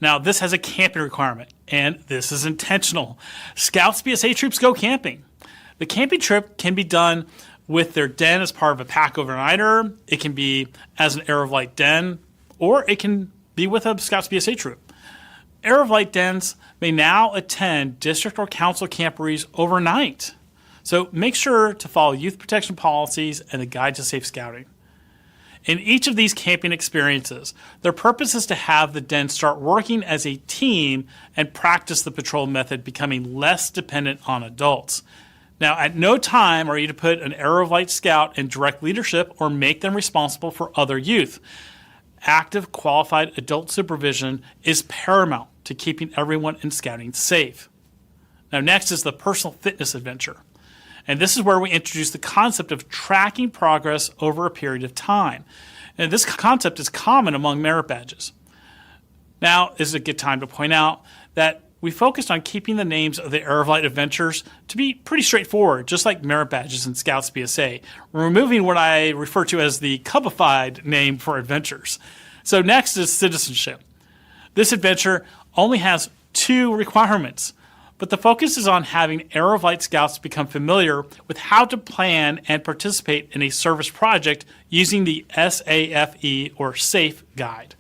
Now, this has a camping requirement, and this is intentional. Scouts BSA troops go camping. The camping trip can be done with their den as part of a pack overnighter. It can be as an Arrow of Light den, or it can be with a Scouts BSA troop. Arrow of Light dens may now attend district or council camporees overnight. So make sure to follow youth protection policies and the Guide to Safe Scouting. In each of these camping experiences, their purpose is to have the den start working as a team and practice the patrol method, becoming less dependent on adults. Now, at no time are you to put an Arrow of Light Scout in direct leadership or make them responsible for other youth. Active, qualified adult supervision is paramount to keeping everyone in Scouting safe. Now, next is the personal fitness adventure. And this is where we introduce the concept of tracking progress over a period of time. And this concept is common among merit badges. Now is a good time to point out that we focused on keeping the names of the Arrow of Light adventures to be pretty straightforward, just like merit badges in Scouts BSA, removing what I refer to as the cubified name for adventures. So next is citizenship. This adventure only has 2 requirements. but the focus is on having Arrow of Light Scouts become familiar with how to plan and participate in a service project using the SAFE or SAFE guide.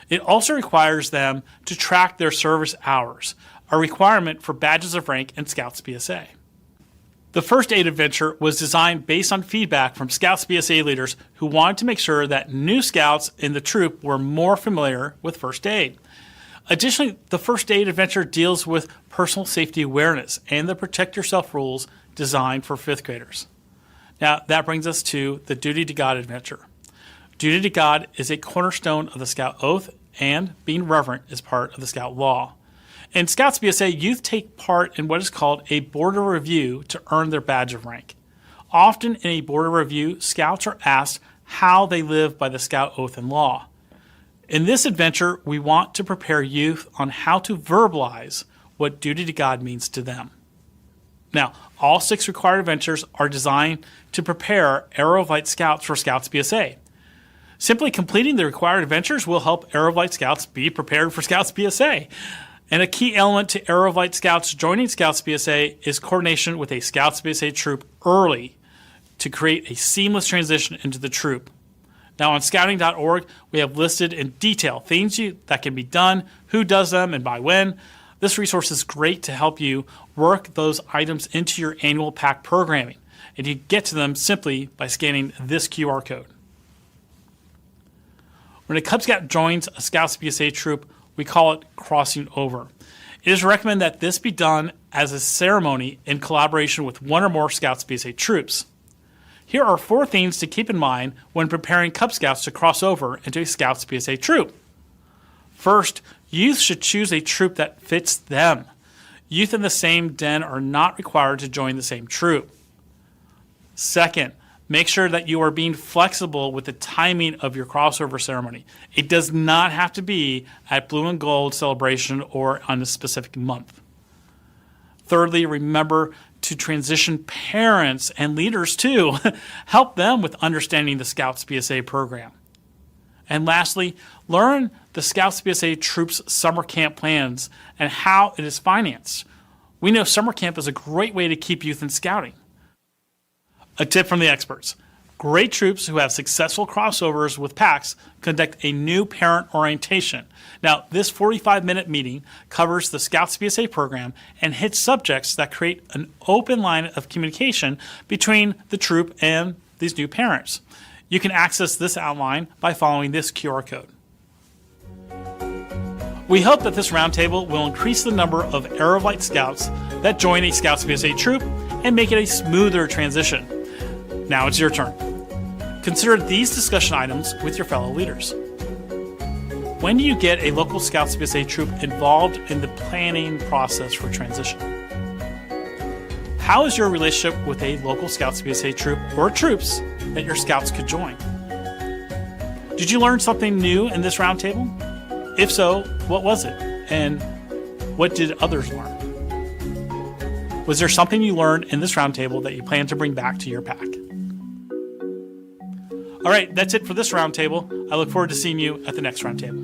It also requires them to track their service hours, a requirement for badges of rank and Scouts BSA. The first aid adventure was designed based on feedback from Scouts BSA leaders who wanted to make sure that new Scouts in the troop were more familiar with first aid. Additionally, the first aid adventure deals with personal safety awareness and the protect yourself rules designed for 5th graders. Now, that brings us to the Duty to God adventure. Duty to God is a cornerstone of the Scout oath, and being reverent is part of the Scout law. In Scouts BSA, youth take part in what is called a board of review to earn their badge of rank. Often in a board of review, Scouts are asked how they live by the Scout oath and law. In this adventure, we want to prepare youth on how to verbalize what duty to God means to them. Now, all 6 required adventures are designed to prepare Arrow of Light Scouts for Scouts BSA. Simply completing the required adventures will help Arrow of Light Scouts be prepared for Scouts BSA. And a key element to Arrow of Light Scouts joining Scouts BSA is coordination with a Scouts BSA troop early to create a seamless transition into the troop. Now on scouting.org, we have listed in detail things that can be done, who does them, and by when. This resource is great to help you work those items into your annual PAC programming, and you get to them simply by scanning this QR code. When a Cub Scout joins a Scouts BSA troop, we call it crossing over. It is recommended that this be done as a ceremony in collaboration with one or more Scouts BSA troops. Here are 4 things to keep in mind when preparing Cub Scouts to cross over into a Scouts BSA troop. First, youth should choose a troop that fits them. Youth in the same den are not required to join the same troop. Second, make sure that you are being flexible with the timing of your crossover ceremony. It does not have to be at Blue and Gold celebration or on a specific month. Thirdly, remember to transition parents and leaders too. Help them with understanding the Scouts BSA program. And lastly, learn the Scouts BSA troops summer camp plans and how it is financed. We know summer camp is a great way to keep youth in scouting. A tip from the experts. Great troops who have successful crossovers with PACs conduct a new parent orientation. Now, this 45-minute meeting covers the Scouts BSA program and hits subjects that create an open line of communication between the troop and these new parents. You can access this outline by following this QR code. We hope that this roundtable will increase the number of Arrow of Light Scouts that join a Scouts BSA troop and make it a smoother transition. Now it's your turn. Consider these discussion items with your fellow leaders. When do you get a local Scouts BSA troop involved in the planning process for transition? How is your relationship with a local Scouts BSA troop or troops that your Scouts could join? Did you learn something new in this roundtable? If so, what was it? And what did others learn? Was there something you learned in this roundtable that you plan to bring back to your PAC? All right, that's it for this roundtable. I look forward to seeing you at the next roundtable.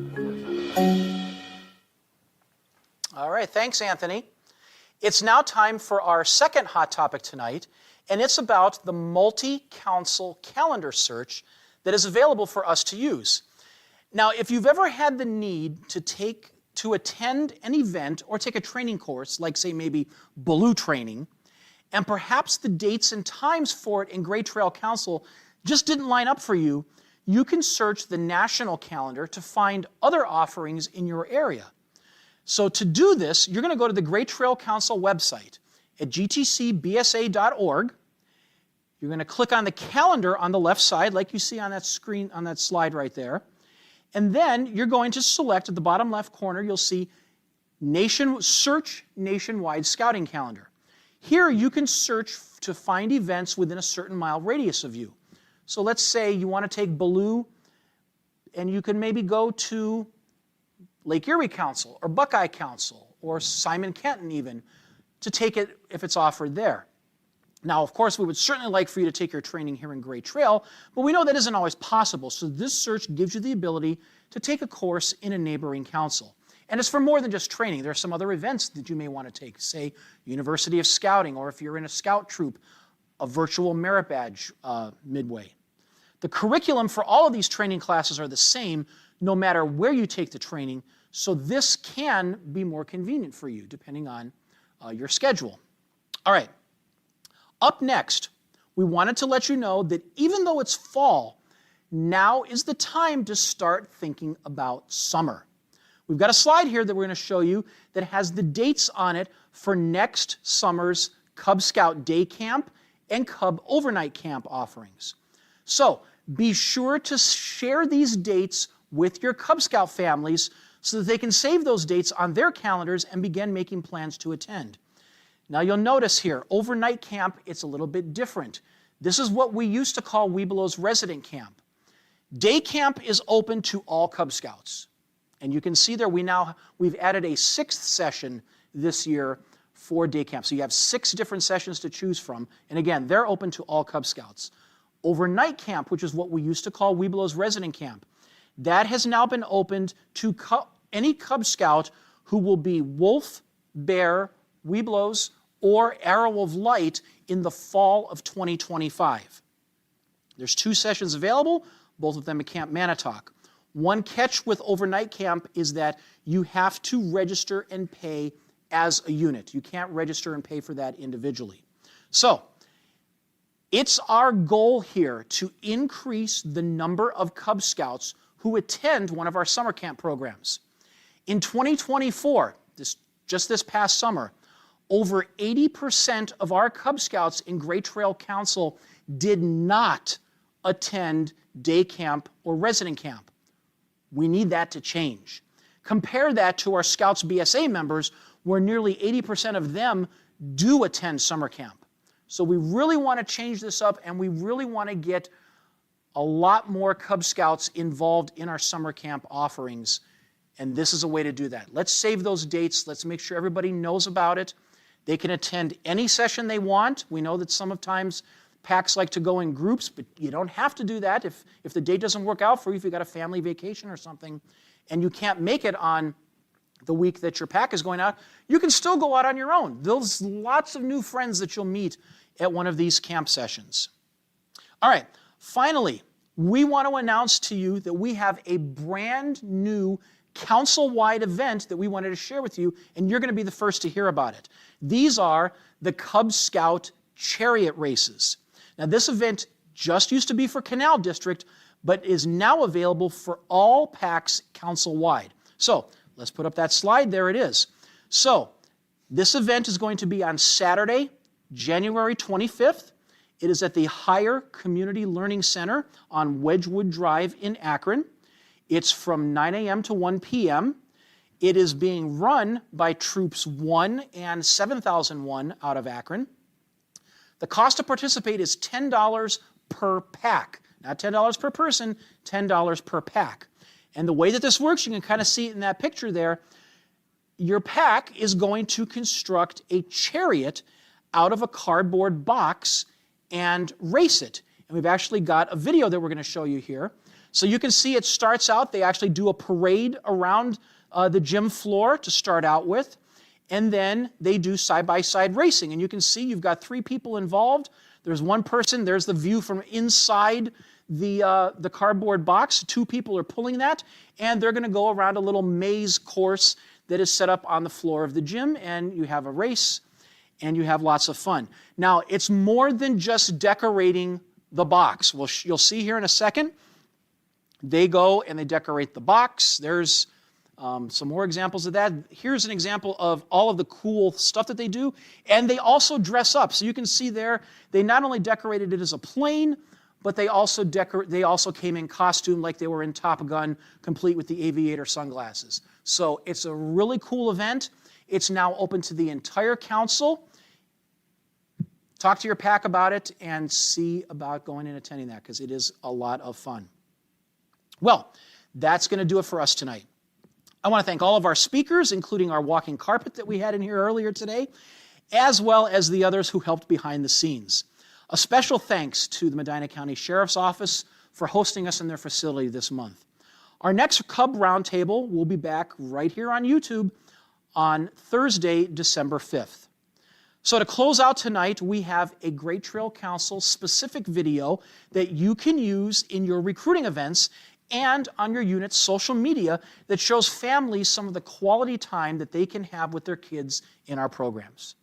All right, thanks, Anthony. It's now time for our second hot topic tonight, and it's about the multi-council calendar search that is available for us to use. Now, if you've ever had the need to attend an event or take a training course, like say maybe Baloo training, and perhaps the dates and times for it in Great Trail Council just didn't line up for you, you can search the national calendar to find other offerings in your area. So to do this, you're going to go to the Great Trail Council website at gtcbsa.org. You're going to click on the calendar on the left side, like you see on that screen, on that slide right there. And then you're going to select at the bottom left corner, you'll see Search Nationwide Scouting Calendar. Here you can search to find events within a certain mile radius of you. So let's say you want to take Baloo, and you can maybe go to Lake Erie Council or Buckeye Council or Simon Kenton even to take it if it's offered there. Now, of course, we would certainly like for you to take your training here in Great Trail, but we know that isn't always possible. So this search gives you the ability to take a course in a neighboring council. And it's for more than just training. There are some other events that you may want to take, say University of Scouting, or if you're in a scout troop, a virtual merit badge midway. The curriculum for all of these training classes are the same no matter where you take the training, so this can be more convenient for you depending on your schedule. All right, up next, we wanted to let you know that even though it's fall, now is the time to start thinking about summer. We've got a slide here that we're going to show you that has the dates on it for next summer's Cub Scout Day Camp and Cub Overnight Camp offerings. So be sure to share these dates with your Cub Scout families so that they can save those dates on their calendars and begin making plans to attend. Now you'll notice here, overnight camp, it's a little bit different. This is what we used to call Webelo's resident camp. Day camp is open to all Cub Scouts. And you can see there we've added a 6th session this year for day camp. So you have 6 different sessions to choose from. And again, they're open to all Cub Scouts. Overnight camp, which is what we used to call Webelo's resident camp, that has now been opened to any Cub Scout who will be Wolf, Bear, Webelo's, or Arrow of Light in the fall of 2025. There's 2 sessions available, both of them at Camp Manatoc. One catch with overnight camp is that you have to register and pay as a unit. You can't register and pay for that individually. So, it's our goal here to increase the number of Cub Scouts who attend one of our summer camp programs. In 2024, just this past summer, over 80% of our Cub Scouts in Great Trail Council did not attend day camp or resident camp. We need that to change. Compare that to our Scouts BSA members, where nearly 80% of them do attend summer camp. So we really want to change this up, and we really want to get a lot more Cub Scouts involved in our summer camp offerings, and this is a way to do that. Let's save those dates. Let's make sure everybody knows about it. They can attend any session they want. We know that sometimes PACs like to go in groups, but you don't have to do that. If the date doesn't work out for you, if you've got a family vacation or something, and you can't make it on the week that your PAC is going out, you can still go out on your own. There's lots of new friends that you'll meet at one of these camp sessions. All right, finally, we want to announce to you that we have a brand new council-wide event that we wanted to share with you, and you're going to be the first to hear about it. These are the Cub Scout Chariot Races. Now, this event just used to be for Canal District, but is now available for all PACs council-wide. So, let's put up that slide. There it is. So, this event is going to be on Saturday, January 25th. It is at the Higher Community Learning Center on Wedgwood Drive in Akron. It's from 9 a.m. to 1 p.m. It is being run by Troops 1 and 7001 out of Akron. The cost to participate is $10 per PAC. Not $10 per person, $10 per PAC. And the way that this works, you can kind of see it in that picture there. Your PAC is going to construct a chariot out of a cardboard box and race it. And we've actually got a video that we're going to show you here. So you can see it starts out, they actually do a parade around the gym floor to start out with, and then they do side-by-side racing. And you can see you've got 3 people involved. There's one person, there's the view from inside the cardboard box. 2 people are pulling that, and they're going to go around a little maze course that is set up on the floor of the gym, and you have a race, and you have lots of fun. Now, it's more than just decorating the box. You'll see here in a second. They go and they decorate the box. There's some more examples of that. Here's an example of all of the cool stuff that they do. And they also dress up. So you can see there, they not only decorated it as a plane, but they also came in costume like they were in Top Gun, complete with the aviator sunglasses. So it's a really cool event. It's now open to the entire council. Talk to your PAC about it and see about going and attending that, because it is a lot of fun. Well, that's going to do it for us tonight. I want to thank all of our speakers, including our walking carpet that we had in here earlier today, as well as the others who helped behind the scenes. A special thanks to the Medina County Sheriff's Office for hosting us in their facility this month. Our next Cub Roundtable will be back right here on YouTube on Thursday, December 5th. So to close out tonight, we have a Great Trail Council specific video that you can use in your recruiting events and on your unit's social media that shows families some of the quality time that they can have with their kids in our programs.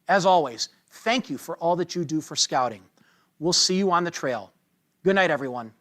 As always, thank you for all that you do for Scouting. We'll see you on the trail. Good night, everyone.